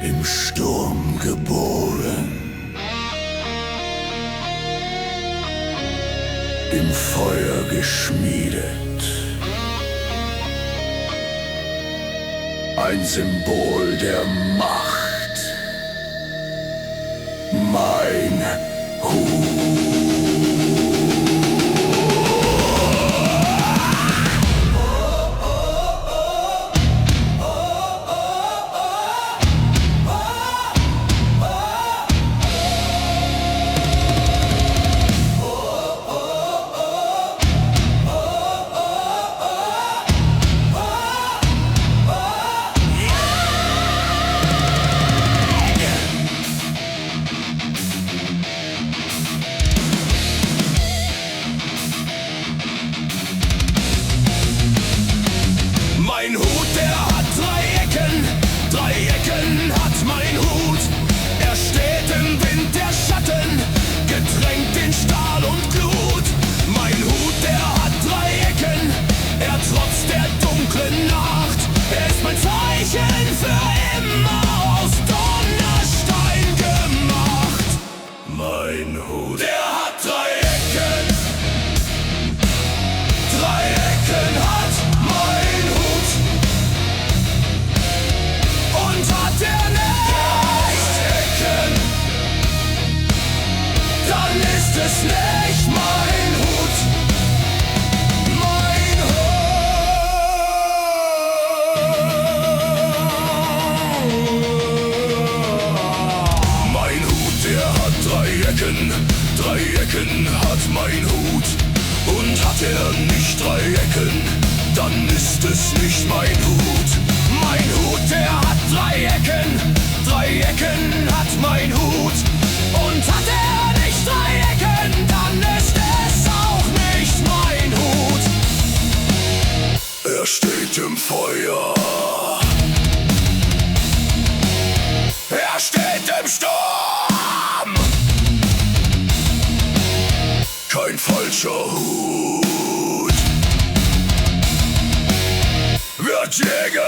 im Sturm geboren, im Feuer geschmiedet, ein Symbol der Macht, mein Hut. Mein Hut, der hat drei Ecken hat mein Hut. Er steht im Wind, der Schatten, getränkt in Stahl und Glut. Mein Hut, der hat drei Ecken, er trotzt der dunklen Nacht. Er ist mein Zeichen für immer, aus Donnerstein gemacht. Mein Hut, Der hat drei Ecken hat mein Hut. Und hat er nicht Ecken, dann ist es nicht mein Hut. Mein Hut. Mein Hut, der hat drei Ecken hat mein Hut. Und hat er nicht drei Ecken, dann ist es nicht mein Hut. Mein Hut, der hat drei Ecken hat mein Hut. Und hat er nicht drei Ecken, dann ist es auch nicht mein Hut. er steht im Feuer, Er steht im Sturm. kein falscher Hut. Wird Jäger